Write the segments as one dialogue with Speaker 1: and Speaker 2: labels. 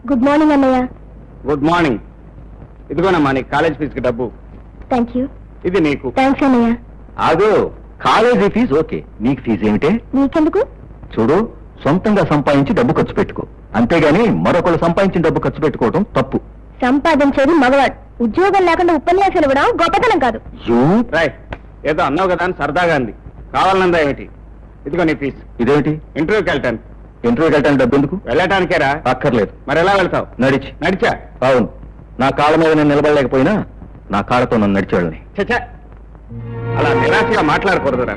Speaker 1: Good morning అన్నయ్య.
Speaker 2: Good morning. ఇదిగోనమ్మా నీ కాలేజ్ ఫీజుకి డబ్బు.
Speaker 1: Thank you.
Speaker 2: ఇది నీకు.
Speaker 1: థ్యాంక్స్ అన్నయ్య.
Speaker 3: ఆగు, కాలేజీ ఫీజు ఓకే, నీకు ఫీజు ఏమిటే?
Speaker 1: నీకెందుకు?
Speaker 3: చూడు, సొంతంగా సంపాదించి డబ్బు ఖర్చు పెట్టుకో, అంతేగాని మరొకరు సంపాదించిన డబ్బు ఖర్చు పెట్టుకోవడం తప్పు.
Speaker 1: సంపాదించేది మగవాడు, ఉద్యోగం లేకుండా ఉపన్యాసాలు ఇవ్వడం గొప్పతనం కాదు.
Speaker 2: రైట్, ఏదో అన్నావు కదా అని సరదాగా అంది. కావాలన్నదా ఏమిటి? ఇదిగో నీ ఫీజు.
Speaker 3: ఇదేమిటి?
Speaker 2: ఇంటర్వ్యూకి వెళ్తాను.
Speaker 3: ఇంటర్వ్యూకి వెళ్ళటానికి డబ్బు ఎందుకు?
Speaker 2: వెళ్ళటానికేరా?
Speaker 3: అక్కర్లేదు.
Speaker 2: మరి ఎలా వెళ్తావు? నడిచా?
Speaker 3: అవును, నా కాళ్ళ మీద నేను నిలబడలేకపోయినా నా కాళ్ళతో నన్ను నడిచేవాళ్ళని.
Speaker 2: చచ్చా, అలా నిరాశగా మాట్లాడకూడదురా.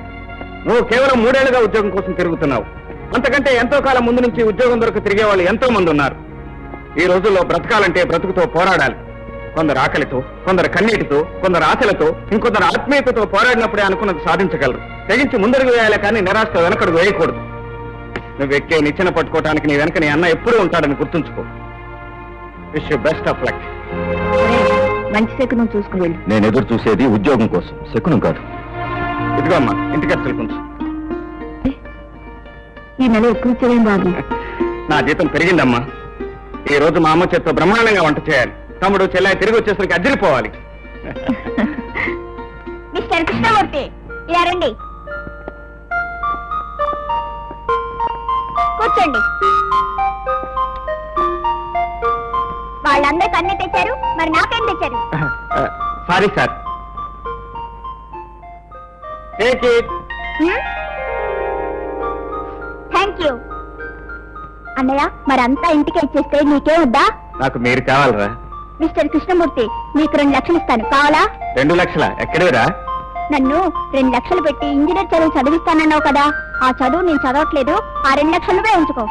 Speaker 2: నువ్వు కేవలం 3 ఏళ్లుగా ఉద్యోగం కోసం తిరుగుతున్నావు. అంతకంటే ఎంతో కాలం ముందు నుంచి ఉద్యోగం దొరకు తిరిగే వాళ్ళు ఎంతో మంది ఉన్నారు. ఈ రోజుల్లో బ్రతకాలంటే బ్రతుకుతో పోరాడాలి. కొందరు ఆకలితో, కొందరు కన్నీటితో, కొందరు ఆశలతో, ఇంకొందరు ఆత్మీయతతో పోరాడినప్పుడే అనుకున్నది సాధించగలరు. తెగించి ముందడుగు వేయాలి, కానీ నిరాశతో వెనకడుగు వేయకూడదు. నువ్వు ఎక్కే నిచ్చెన పట్టుకోవటానికి నీ వెనక నీ అన్న ఎప్పుడూ ఉంటాడని గుర్తుంచుకో. Wish you best of luck.
Speaker 1: మంచి శకునం చూసుకుని వెళ్ళి.
Speaker 3: నేను ఎదురు చూసేది ఉద్యోగం కోసం, శకునం కాదు.
Speaker 2: ఇదిగో అమ్మా ఇంటి ఖర్చులు కొంచెం.
Speaker 1: ఈ నెల ఎక్కువ ఇచ్చేదేం బాబు?
Speaker 2: నా జీతం పెరిగిందమ్మా. ఈ రోజు మా అమ్మ చేత్తో బ్రహ్మాండంగా వంట చేయాలి. తమ్ముడు చెల్లాయి తిరిగి వచ్చేసరికి అజ్జిరిపోవాలి.
Speaker 1: మిస్టర్ కృష్ణమూర్తి, ఇలా రండి, కూర్చోండి. వాళ్ళందరికీ అన్నీ తెచ్చారు, మరి నాకేం తెచ్చారు?
Speaker 2: Sorry sir.
Speaker 1: Thank you. అన్నయ్య, మరంతా ఇంటికి ఇచ్చేస్తే నీకేమొద్దా?
Speaker 2: నాకు మీరు కావాలరా?
Speaker 1: మిస్టర్ కృష్ణమూర్తి, మీకు 2 లక్షలు ఇస్తాను, కావాలా?
Speaker 2: 2 లక్షలా? ఎక్కడిరా?
Speaker 1: నన్ను 2 లక్షలు పెట్టి ఇంజనీర్ చదువు చదివిస్తానన్నావు కదా, ఆ చదువు నేను చదవట్లేదు, ఆ 2 లక్షలవే ఉంచుకో.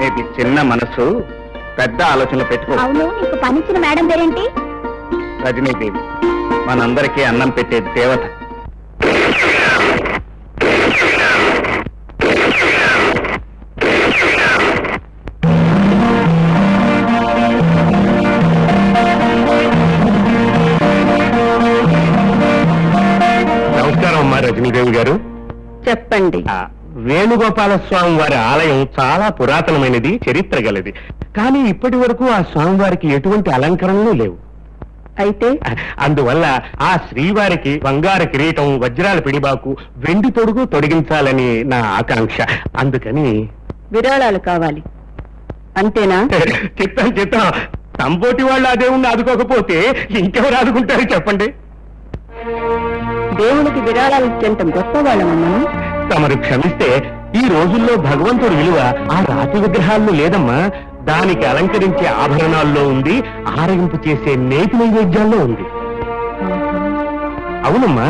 Speaker 2: ఇది చిన్న మనసు, పెద్ద ఆలోచనలు పెట్టుకో.
Speaker 1: అవును, నీకు పనిచ్చిన మేడం పేరేంటి?
Speaker 2: రజనీదేవి, మనందరికీ అన్నం పెట్టే దేవత. నమస్కారం అమ్మా రజనీదేవి గారు.
Speaker 1: చెప్పండి.
Speaker 2: వేణుగోపాల స్వామి వారి ఆలయం చాలా పురాతనమైనది, చరిత్ర గలది. కానీ ఇప్పటి వరకు ఆ స్వామివారికి ఎటువంటి అలంకరణలు లేవు.
Speaker 1: అయితే
Speaker 2: అందువల్ల ఆ శ్రీవారికి బంగారు కిరీటం, వజ్రాల పిడిబాకు, వెండి తొడుగు తొడిగించాలని నా ఆకాంక్ష. అందుకని
Speaker 1: విరాళాలు కావాలి, అంతేనా?
Speaker 2: చిత్తం తంపోటి వాళ్ళు ఆ దేవుణ్ణి ఆదుకోకపోతే ఇంకెవరు ఆదుకుంటారు చెప్పండి?
Speaker 1: దేవునికి విరాళాలు ఇచ్చేంత గొప్పవాళ్ళమన్నా.
Speaker 2: తమరు క్షమిస్తే ఈ రోజుల్లో భగవంతుడి విలువ ఆ రాతి విగ్రహాల్లో లేదమ్మా. దానికి అలంకరించే ఆభరణాల్లో ఉంది, ఆరగింపు చేసే నేతి నైవేద్యాల్లో ఉంది. అవునమ్మా,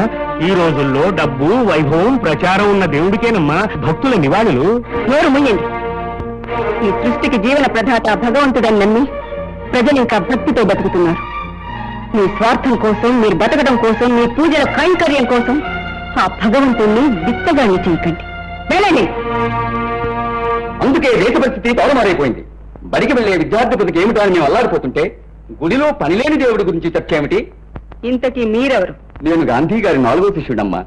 Speaker 2: ఈ రోజుల్లో డబ్బు, వైభవం, ప్రచారం ఉన్న దేవుడికేనమ్మా భక్తుల నివాళులు.
Speaker 1: నోరు ముయ్యండి. ఈ సృష్టికి జీవన ప్రదాత భగవంతుడని నమ్మి ప్రజలు ఇంకా భక్తితో బతుకుతున్నారు. మీ స్వార్థం కోసం, మీరు బతకడం కోసం, మీ పూజల కైంకర్యం కోసం ఆ భగవంతుణ్ణి దిత్తగాన్ని చేయకండి. వెళ్ళండి.
Speaker 3: అందుకే దేశ పరిస్థితి తారుమారైపోయింది. బడికి వెళ్లే విద్యార్థి బతుకు ఏమిటో అని మేము అల్లాడిపోతుంటే గుడిలో పనిలేని దేవుడి గురించి చర్చ ఏమిటి?
Speaker 1: ఇంతకీ మీరెవరు?
Speaker 3: నేను గాంధీ గారి 4వ శిష్యుడమ్మా.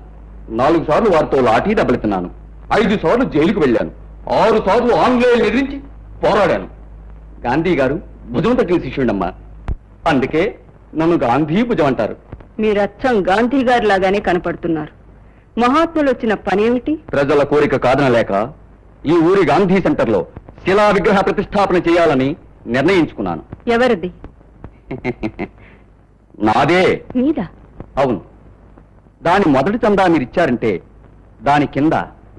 Speaker 3: 4 సార్లు వారితో లాఠీ దెబ్బలుతున్నాను, 5 సార్లు జైలుకు వెళ్ళాను, 6 సార్లు ఆంగ్లేయులు ఎదిరించి పోరాడాను. గాంధీ గారు భుజం తగ్గిన శిష్యుడమ్మా. అందుకే నన్ను గాంధీ భుజం అంటారు.
Speaker 1: మీరచ్చం గాంధీ గారి లాగానే కనపడుతున్నారు. మహాత్ములు వచ్చిన పనేమిటి?
Speaker 3: ప్రజల కోరిక కాదనలేక ఈ ఊరి గాంధీ సెంటర్లో శిలా విగ్రహ ప్రతిష్టాపన చేయాలని నిర్ణయించుకున్నాను.
Speaker 1: ఎవరిది?
Speaker 3: నాదే.
Speaker 1: మీదా?
Speaker 3: అవును. దాని మొదటి చందా మీరిచ్చారంటే దాని కింద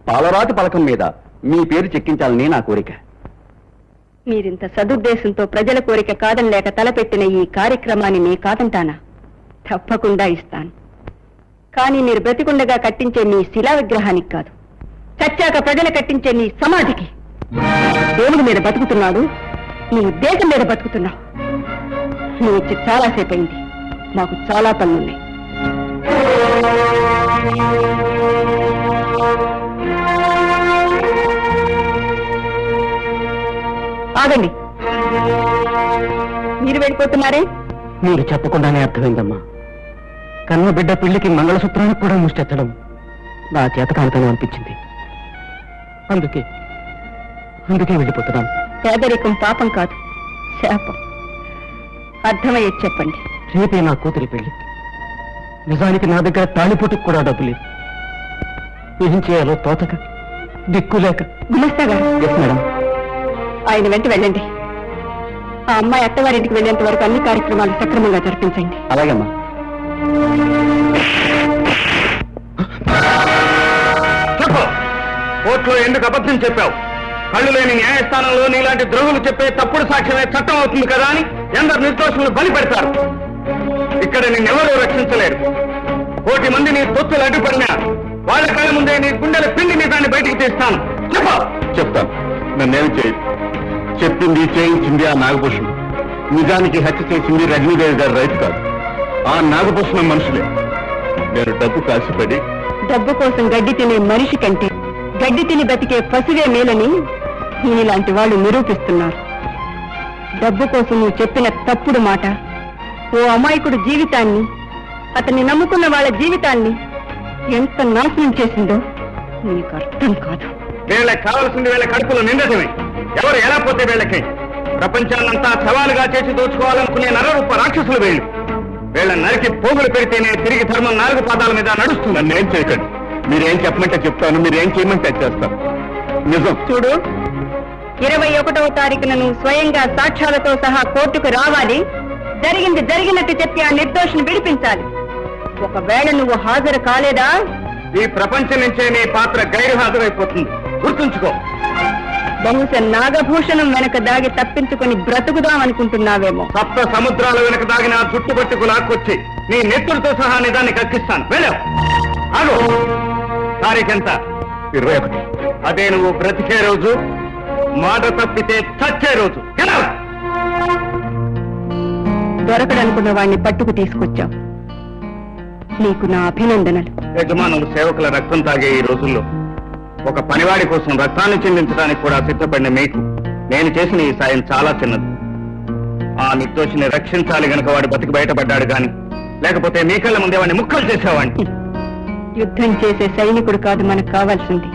Speaker 3: పాలరాతి పలకం మీద మీ పేరు చెక్కించాలని నా కోరిక.
Speaker 1: మీరింత సదుద్దేశంతో ప్రజల కోరిక కాదనలేక తలపెట్టిన ఈ కార్యక్రమాన్ని నీ కాదంటానా? తప్పకుండా ఇస్తాను. కానీ మీరు బ్రతికుండగా కట్టించే నీ శిలా విగ్రహానికి కాదు, చచ్చాక ప్రజలు కట్టించే నీ సమాధికి. దేవుడి మీద బతుకుతున్నాడు, నీ దేశం మీద బతుకుతున్నావు. నువ్వు వచ్చి చాలాసేపు అయింది, మాకు చాలా పనులున్నాయి. ఆగండి. మీరు వెళ్ళిపోతున్నారే?
Speaker 2: మీరు చెప్పకుండానే అర్థమైందమ్మా. కన్న బిడ్డ పెళ్లికి మంగళసూత్రానికి కూడా ముష్టెత్తడం నా చేత కానితనం అనిపించింది. అందుకే వెళ్ళిపోతున్నాను.
Speaker 1: పేదరికం పాపం కాదు, శాపం. అర్థమయ్యేది చెప్పండి.
Speaker 4: రేపే నా కూతురి పెళ్లి. నిజానికి నా దగ్గర తాళిపొట్టుకు కూడా డబ్బు లేదు. ఏం చేయాలో తోచక, దిక్కులేక.
Speaker 1: గుమస్తా గారు,
Speaker 4: మేడం,
Speaker 1: ఆయన వెంట వెళ్ళండి. ఆ అమ్మాయి అత్తవారింటికి వెళ్ళేంత వరకు అన్ని కార్యక్రమాలు సక్రమంగా జరిపించండి.
Speaker 4: అలాగేమ్మా.
Speaker 2: చెప్పు, కోర్టులో ఎందుకు అబద్ధం చెప్పావు? కళ్ళు లేని న్యాయస్థానంలో నీలాంటి ద్రోహులు చెప్పే తప్పుడు సాక్ష్యమే చట్టం అవుతుంది కదా అని ఎందరు నిర్దోషులను బలి పెడతారు. ఇక్కడ నిన్నెవరూ రక్షించలేరు. 1,000 మంది నీ తొత్తులు అడ్డుపడినా వాళ్ళ కళ్ళ ముందే నీ గుండెల పిండి నీ దాన్ని బయటికి తీస్తాను. చెప్పు.
Speaker 3: చెప్తాను. నన్నేమి చేయదు. చెప్పింది చేయించింది ఆ నాగభూషణం. నిజానికి హత్య చేసింది రజనీదేవి గారి రైతు కాదు, ఆ నాగభూషణం మనుషులే. నేను డబ్బు కాసిపడి
Speaker 1: డబ్బు కోసం గడ్డి తినే మనిషి కంటే గడ్డి తిని బతికే పశువే మేలని ఈయనలాంటి వాళ్ళు నిరూపిస్తున్నారు. డబ్బు కోసం నువ్వు చెప్పిన తప్పుడు మాట ఓ అమాయకుడు జీవితాన్ని, అతన్ని నమ్ముకున్న వాళ్ళ జీవితాన్ని ఎంత నాశనం చేసిందో నీకు అర్థం కాదు.
Speaker 2: వీళ్ళకి కావాల్సింది వీళ్ళ కడుపులో నిండటమే. ఎవరు ఎలా పోతే వీళ్ళకి. ప్రపంచాన్నంతా సవాలుగా చేసి దోచుకోవాలనుకునే నరరూప రాక్షసులు వీళ్ళు. వీళ్ళని నరికి పోగులు పెడితేనే తిరిగి ధర్మం 4 పాదాల మీద నడుస్తుంది.
Speaker 3: నన్నేం చేయకండి. మీరేం చెప్పమంటే చెప్తాను, మీరేం చేయమంటే చేస్తాను. నిజం.
Speaker 1: చూడు, 21వ తారీఖున నువ్వు స్వయంగా సాక్ష్యాలతో సహా కోర్టుకు రావాలి. జరిగింది జరిగినట్టు చెప్పి ఆ నిర్దోషిని విడిపించాలి. ఒకవేళ నువ్వు హాజరు కాలేదా,
Speaker 2: ఈ ప్రపంచం నుంచే నీ పాత్ర గైరు హాజరైపోతుంది. గుర్తుంచుకో.
Speaker 1: బహుశా నాగభూషణం వెనక దాగి తప్పించుకొని బ్రతుకుదామనుకుంటున్నావేమో.
Speaker 2: 7 సముద్రాల వెనక దాగిన జుట్టు పట్టుకు లాక్కొచ్చి నీ నెత్తులతో సహా నిదాన్ని కక్కిస్తాను. వెళ్ళావు. ఆగు. తారీఖెంత?
Speaker 3: 21.
Speaker 2: అదే నువ్వు బ్రతికే రోజు, మాట తప్పితే చచ్చే రోజు.
Speaker 1: దొరకడనుకున్న వాణ్ణి పట్టుకు తీసుకొచ్చావు. నీకు నా అభినందనలు.
Speaker 2: యజమానులు సేవకుల రక్తం తాగే ఈ రోజుల్లో ఒక పనివాడి కోసం రక్తాన్ని చెందించడానికి కూడా సిద్ధపడిన మీకు నేను చేసిన ఈ సాయం చాలా చిన్నది. ఆ నిర్దోషిని రక్షించాలి గనక వాడు బతికి బయటపడ్డాడు గాని, లేకపోతే మీ కళ్ళ ముందే వాడిని ముక్కలు చేసేవాడిని.
Speaker 1: యుద్ధం చేసే సైనికుడు కాదు మనకు కావాల్సింది.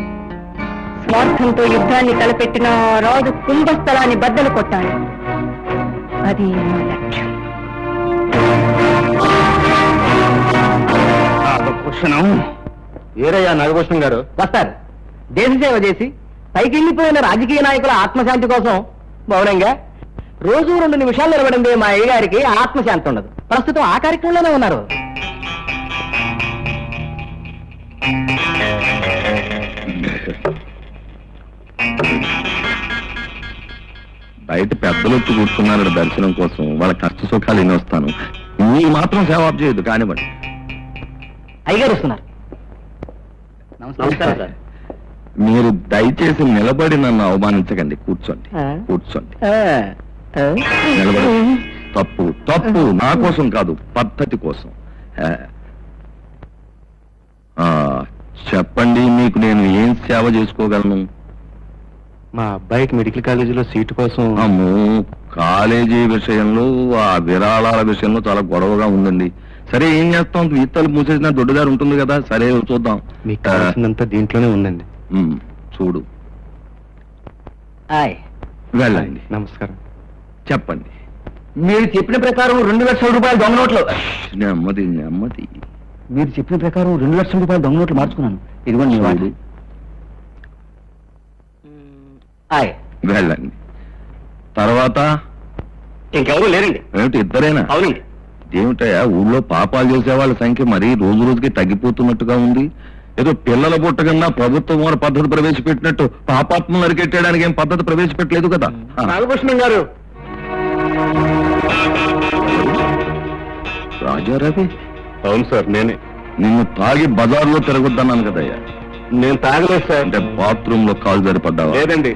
Speaker 1: స్వార్థంతో యుద్ధాన్ని తలపెట్టిన ఆ రాజు కుంభస్థలాన్ని బద్దలు కొట్టాలి. అది నా లక్ష్యం.
Speaker 2: భూషణం.
Speaker 3: ఏరయ్యా నాగభూషణం గారు?
Speaker 4: వస్తారు. దేశ సేవ చేసి పైకి వెళ్ళిపోయిన రాజకీయ నాయకుల ఆత్మశాంతి కోసం మౌనంగా రోజు 2 నిమిషాలు నిలబడింది మా అయ్యగారికి ఆత్మశాంతి ఉండదు. ప్రస్తుతం ఆ కార్యక్రమంలోనే ఉన్నారు.
Speaker 3: బయట పెద్దలు వచ్చి కూర్చున్నారు దర్శనం కోసం. వాళ్ళ కష్ట సుఖాలు ఎన్ని వస్తాను. ఈ మాత్రం సేవ చేయదు కానివ్వండి.
Speaker 4: అయ్యగారు వస్తున్నారు.
Speaker 3: నమస్కారం సార్. మీరు దయచేసి నిలబడి నన్ను అవమానించకండి. కూర్చోండి, కూర్చోండి. నిలబడి. తప్పు తప్పు. నా కోసం కాదు, పద్ధతి కోసం. చెప్పండి, మీకు నేను ఏం సేవ చేసుకోగలను?
Speaker 4: మా అబ్బాయికి మెడికల్ కాలేజీలో సీటు కోసం.
Speaker 3: అమ్మో, కాలేజీ విషయంలో, ఆ విరాళాల విషయంలో చాలా గొడవగా ఉందండి. సరే, ఏం చేస్తాం, ఈతలు మూసేసిన దొడ్డుదారు ఉంటుంది కదా. సరే, చూద్దాం.
Speaker 4: మీకు కావాల్సిందంతా దీంట్లోనే ఉందండి.
Speaker 3: చూడు. వెళ్ళండి.
Speaker 4: నమస్కారం.
Speaker 3: చెప్పండి.
Speaker 4: మీరు చెప్పిన ప్రకారం 2 లక్షల రూపాయలు దొంగ నోట్లు.
Speaker 3: నెమ్మది నెమ్మది.
Speaker 4: మీరు చెప్పిన ప్రకారం 2 లక్షల రూపాయలు దొంగ నోట్లు మార్చుకున్నాను. ఇదిగోండి.
Speaker 3: వెళ్ళండి. తర్వాత
Speaker 2: ఇంకెవరూ లేరండి.
Speaker 3: ఏమిటి, ఇద్దరేనా?
Speaker 2: అవునండి.
Speaker 3: ఏమిటయా, ఊళ్ళో పాపాలు చేసే వాళ్ళ సంఖ్య మరీ రోజు రోజుకి తగ్గిపోతున్నట్టుగా ఉంది. ఏదో పిల్లల పుట్ట కన్నా ప్రభుత్వం వారు పద్ధతి ప్రవేశపెట్టినట్టు పాపాత్మలు నరికెట్టడానికి ఏం పద్ధతి ప్రవేశపెట్టలేదు కదా.
Speaker 2: నాగభూషణం గారు.
Speaker 3: రాజారావి?
Speaker 2: అవును సార్, నేనే.
Speaker 3: నిన్ను తాగి బజార్లో తిరగొద్దన్నాను కదయ్యా.
Speaker 2: నేను తాగలేదు సార్.
Speaker 3: అంటే బాత్రూమ్ లో కాలు సరిపడ్డావా?
Speaker 2: లేదండి.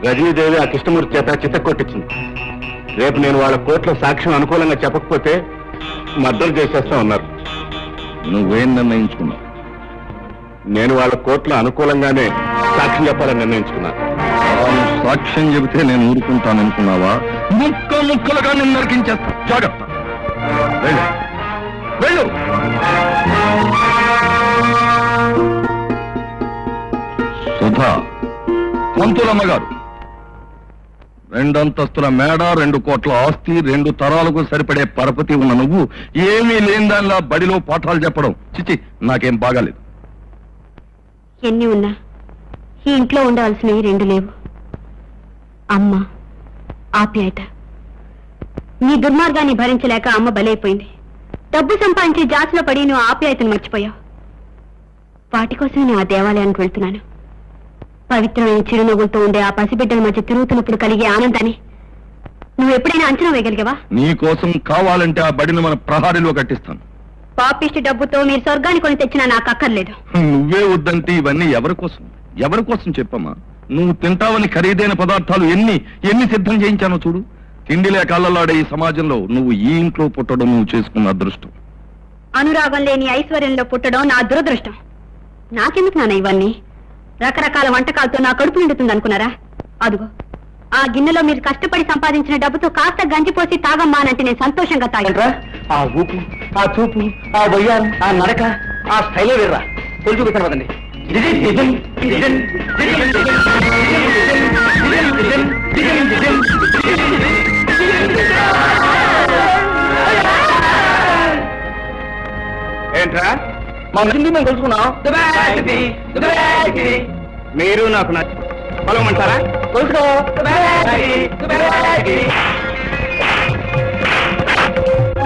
Speaker 2: రజనీదేవి ఆ కృష్ణమూర్తి చేత చిత్త కొట్టించింది. రేపు నేను వాళ్ళ కోర్టులో సాక్ష్యం అనుకూలంగా చెప్పకపోతే మర్డర్ చేసేస్తా ఉన్నారు.
Speaker 3: నువ్వేం నిర్ణయించుకున్నావు?
Speaker 2: నేను వాళ్ళ కోర్టులో అనుకూలంగానే సాక్ష్యం చెప్పాలని నిర్ణయించుకున్నాను.
Speaker 3: సాక్ష్యం చెబితే నేను ఊరుకుంటాను అనుకున్నావా? ముక్క ముక్కలుగా నేను నరికించేస్తా. జాగ్రత్త. వెళ్ళు, వెళ్ళు. సుధా, పంతులమ్మ గారు,
Speaker 5: రెండంతస్తుల మేడ, 2 కోట్ల ఆస్తి, 2 తరాలకు సరిపడే పరపతి ఉన్న నువ్వు ఏమీ లేని దానిలా బడిలో పాఠాలు చెప్పడం చిచి నాకేం బాగాలేదు.
Speaker 1: ఎన్ని ఉన్నా ఈ ఇంట్లో ఉండవలసినవి 2 లేవు. అమ్మ, ఆప్యాయత. నీ దుర్మార్గాన్ని భరించలేక అమ్మ బలైపోయింది. డబ్బు సంపాదించి జాతిలో పడి నువ్వు ఆప్యాయతను మర్చిపోయావు. వాటి కోసం నేను ఆ దేవాలయానికి వెళ్తున్నాను. పవిత్రమైన చిరునవ్వులతో ఉండే ఆ పసిబిడ్డల మధ్య తిరుగుతున్నప్పుడు కలిగే ఆనందాన్ని నువ్వు ఎప్పుడైనా అంచనా వేయగలిగావా?
Speaker 5: నీ కోసం కావాలంటే ఆ బడిని మన ప్రహారీలో కట్టిస్తాను.
Speaker 1: పాపిష్టి డబ్బుతో మీరు స్వర్గాన్ని కొని తెచ్చినా నాకు అక్కర్లేదు.
Speaker 5: నువ్వే వద్దంటే ఇవన్నీ ఎవరి కోసం చెప్పమ్మా. నువ్వు తింటావని ఖరీదైన పదార్థాలు ఎన్ని సిద్ధం చేయించానో చూడు. తిండిలే కాళ్ళలాడే ఈ సమాజంలో నువ్వు ఈ ఇంట్లో పుట్టడం నువ్వు చేసుకున్న అదృష్టం.
Speaker 1: అనురాగం లేని ఐశ్వర్యంలో పుట్టడం నా దురదృష్టం. నాకెందుకు నాన్న ఇవన్నీ? రకరకాల వంటకాలతో నా కడుపు నిండుతుంది అనుకున్నారా? అదుగో ఆ గిన్నెలో మీరు కష్టపడి సంపాదించిన డబ్బుతో కాస్త గంజిపోసి తాగమ్మానంటే నేను సంతోషంగా తాగంట్రా.
Speaker 4: ఆ ఊపు, ఆ చూపు, ఆ వయ్యారం, ఆ నడక, ఆ స్టైలే వేర్రా. పొలుచుకు తర్వాతండి.
Speaker 2: ఏంట్రా
Speaker 4: మా హిందీ మేము కలుసుకున్నాం.
Speaker 2: మీరు నాకు నచ్చి పొలమంటారా?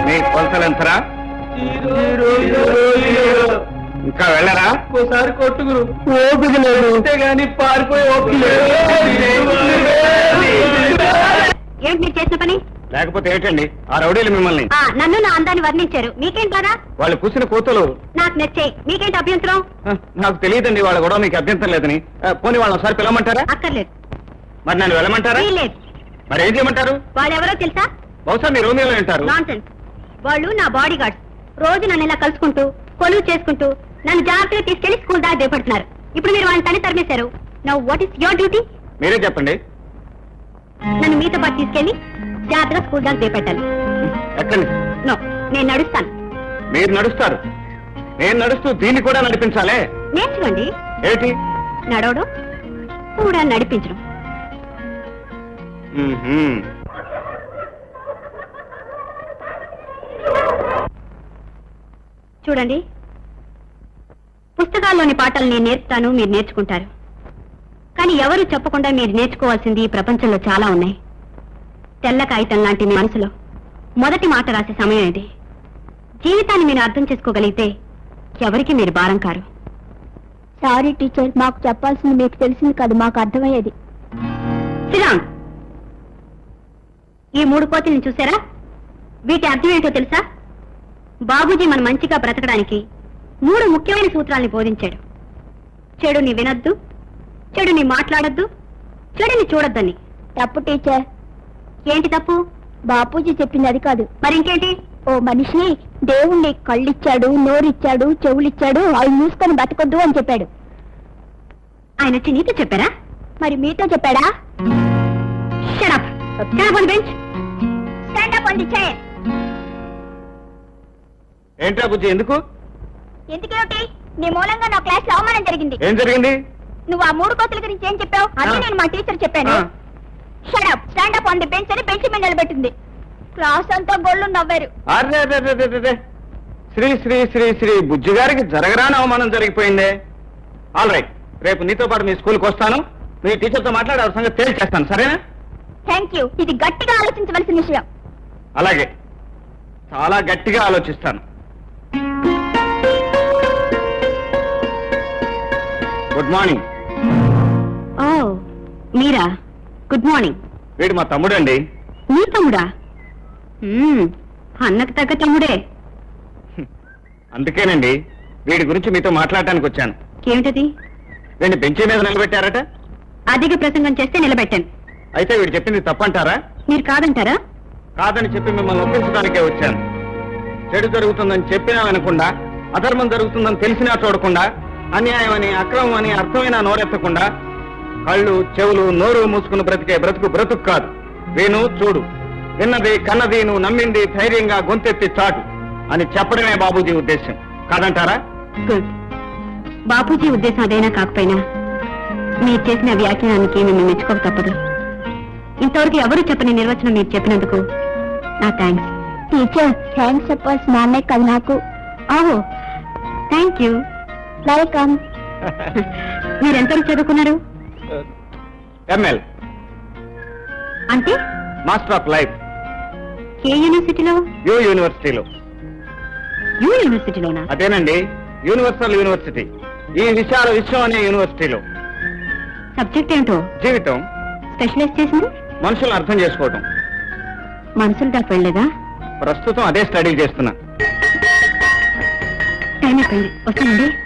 Speaker 2: మీ కొలతలు ఎంతరా? ఇంకా వెళ్ళరా?
Speaker 4: ఒకసారి కొట్టుకురు ఓపిక లేదు, అంతేగాని పారిపోయి ఓపిక లేదు.
Speaker 1: ఏమిటి మీరు చేసిన పని?
Speaker 2: లేకపోతే ఏంటండి ఆ రౌడీలు మిమ్మల్ని?
Speaker 1: నన్ను నా అందాన్ని వర్ణించారు, మీకేంటారా?
Speaker 2: వాళ్ళు కూసిన కూతులు
Speaker 1: నాకు నచ్చే, మీకేంటి అభ్యంతరం?
Speaker 2: నాకు తెలియదండి వాళ్ళ గొడవ మీకు అభ్యంతరం లేదని. పోనీ వాళ్ళని ఒకసారి పిలవమంటారా?
Speaker 1: అక్కర్లేదు.
Speaker 2: మరి నన్ను వెళ్ళమంటారా?
Speaker 1: లేదు.
Speaker 2: మరి ఏం చేయమంటారు?
Speaker 1: వాళ్ళెవరో తెలుసా?
Speaker 2: బహుశా మీరు రోమియోలో ఉంటారు.
Speaker 1: నాన్సెన్స్. వాళ్ళు నా బాడీ గార్డ్స్. రోజు నన్ను ఇలా కలుసుకుంటూ కొలువు చేసుకుంటూ నన్ను జాగ్రత్తగా తీసుకెళ్లి స్కూల్ దాకా దేపడుతున్నారు. ఇప్పుడు మీరు వాళ్ళని తని తరిమేశారు. Now what is your duty?
Speaker 2: మీరే చెప్పండి.
Speaker 1: నన్ను మీతో పాటు తీసుకెళ్లి జాగ్రత్తగా స్కూల్ దాకా దేపెట్టాలి.
Speaker 2: ఎక్కండి.
Speaker 1: నో, నేను నడుస్తాను.
Speaker 2: మీరు నడుస్తారు, నేను నడుస్తూ దీన్ని కూడా నడిపించాలే.
Speaker 1: నేర్చుకోండి.
Speaker 2: ఏంటి?
Speaker 1: నడవడం కూడా నడిపించడం. చూడండి, పుస్తకాల్లోని పాఠాలు నేను నేర్పుతాను, మీరు నేర్చుకుంటారు. కానీ ఎవరు చెప్పకుండా మీరు నేర్చుకోవాల్సింది ఈ ప్రపంచంలో చాలా ఉన్నాయి. తెల్ల కాగితం లాంటి మీ మనసులో మొదటి మాట రాసే సమయం ఇది. జీవితాన్ని మీరు అర్థం చేసుకోగలిగితే ఎవరికి మీరు భారం కారు.
Speaker 6: సారీ టీచర్, మాకు చెప్పాల్సింది మీకు తెలిసింది కాదు, మాకు అర్థమయ్యేది.
Speaker 1: శ్రీరామ్, ఈ 3 కోతుల్ని చూసారా? వీటి అర్థం ఏంటో తెలుసా? బాబూజీ మన మంచిగా బ్రతకడానికి 3 ముఖ్యమైన సూత్రాల్ని బోధించాడు. చెడుని వినొద్దు, చెడుని మాట్లాడొద్దు, చెడుని చూడొద్దని.
Speaker 6: తప్పు టీచర్.
Speaker 1: ఏంటి తప్పు?
Speaker 6: బాపూజీ చెప్పింది అది కాదు.
Speaker 1: మరి ఇంకేంటి?
Speaker 6: ఓ మనిషి దేవుణ్ణి కళ్ళిచ్చాడు, నోరిచ్చాడు, చెవులిచ్చాడు, అవి మూసుకొని బతకొద్దు అని చెప్పాడు.
Speaker 1: ఆయన వచ్చి నీతో చెప్పారా?
Speaker 6: మరి మీతో చెప్పాడా?
Speaker 1: Shut up. Stand up on the bench. Stand up on the chair.
Speaker 2: ఏంట్రా బుజ్జి, ఎందుకు?
Speaker 6: ఎందుకేమిటి? నీ మూలంగా నా క్లాస్ లో అవమానం జరిగింది.
Speaker 2: ఏం జరిగింది?
Speaker 6: నువ్వు ఆ 3 కోతుల గురించి ఏం చెప్పావు? అదే నేను మా టీచర్ చెప్పాను. Shut up, stand up on the bench అని బెంచ్ మీద నిలబెట్టింది. క్లాస్ అంతా గొల్లు నవ్వారు.
Speaker 2: శ్రీ శ్రీ శ్రీ శ్రీ బుజ్జి గారికి జరగరాని అవమానం జరిగిపోయిందే. ఆల్ రైట్, రేపు నీతో పాటు మీ స్కూల్కి వస్తాను. మీ టీచర్తో మాట్లాడి ఆ సంగతి తేల్చేస్తాను, సరేనా?
Speaker 6: Thank you. ఇది గట్టిగా ఆలోచించవలసిన విషయం.
Speaker 2: అలాగే, చాలా గట్టిగా ఆలోచిస్తాను. Good morning.
Speaker 1: ఓ మీరా? Good morning.
Speaker 2: వీడు మా తమ్ముడండి.
Speaker 1: మీ తమ్ముడా? అన్నకు తగ్గ తమ్ముడే.
Speaker 2: అందుకేనండి వీడి గురించి మీతో మాట్లాడటానికి వచ్చాను.
Speaker 1: ఏమిటది?
Speaker 2: వీడిని బెంచీ మీద నిలబెట్టారట.
Speaker 1: అధిక ప్రసంగం చేస్తే నిలబెట్టాను.
Speaker 2: అయితే వీడు చెప్పింది తప్పంటారా?
Speaker 1: మీరు కాదంటారా?
Speaker 2: కాదని చెప్పి మిమ్మల్ని ఒప్పించడానికే వచ్చాను. చెడు జరుగుతుందని చెప్పినా వినకుండా, అధర్మం జరుగుతుందని తెలిసినా చూడకుండా, అన్యాయం అని, అక్రమం అని అర్థమైనా నోరెత్తకుండా, కళ్ళు చెవులు నోరు మూసుకుని బ్రతికే బ్రతుకు కాదు. విను, చూడు, విన్నది కన్నది నువ్వు నమ్మింది ధైర్యంగా గొంతెత్తి చాటు అని చెప్పడమే బాబూజీ ఉద్దేశం. కాదంటారా?
Speaker 1: గుడ్. బాపూజీ ఉద్దేశం అదైనా కాకపోయినా మీరు చేసిన వ్యాఖ్యానానికి మిమ్మల్ని మెచ్చుకోక తప్పదు. ఇంతవరకు ఎవరు చెప్పని నిర్వచనం మీరు చెప్పినందుకు నా థ్యాంక్స్.
Speaker 6: టీచర్ థ్యాంక్స్ చెప్పాల్సిన నాన్నే కదా నాకు.
Speaker 1: ఓహో, థ్యాంక్ యూ.
Speaker 6: వెల్కమ్.
Speaker 1: మీరెంతవరకు చదువుకున్నారు?
Speaker 2: ఎంఎల్
Speaker 1: అంటే
Speaker 2: మాస్టర్ ఆఫ్ లైఫ్
Speaker 1: ఏ యూనివర్సిటీలో?
Speaker 2: యూ యూనివర్సిటీలో.
Speaker 1: యూ యూనివర్సిటీలోనా?
Speaker 2: అదేనండి, యూనివర్సల్ యూనివర్సిటీ, ఈ విశాల విశ్వం అనే యూనివర్సిటీలో.
Speaker 1: సబ్జెక్ట్ ఏంటో?
Speaker 2: జీవితం.
Speaker 1: స్పెషలైజ్ చేసింది
Speaker 2: మనుషులను అర్థం చేసుకోవటం.
Speaker 1: మనసులు దాకా వెళ్ళలేదా?
Speaker 2: ప్రస్తుతం అదే స్టడీ చేస్తున్నా.
Speaker 1: టైం అయిపోయింది, వస్తానండి.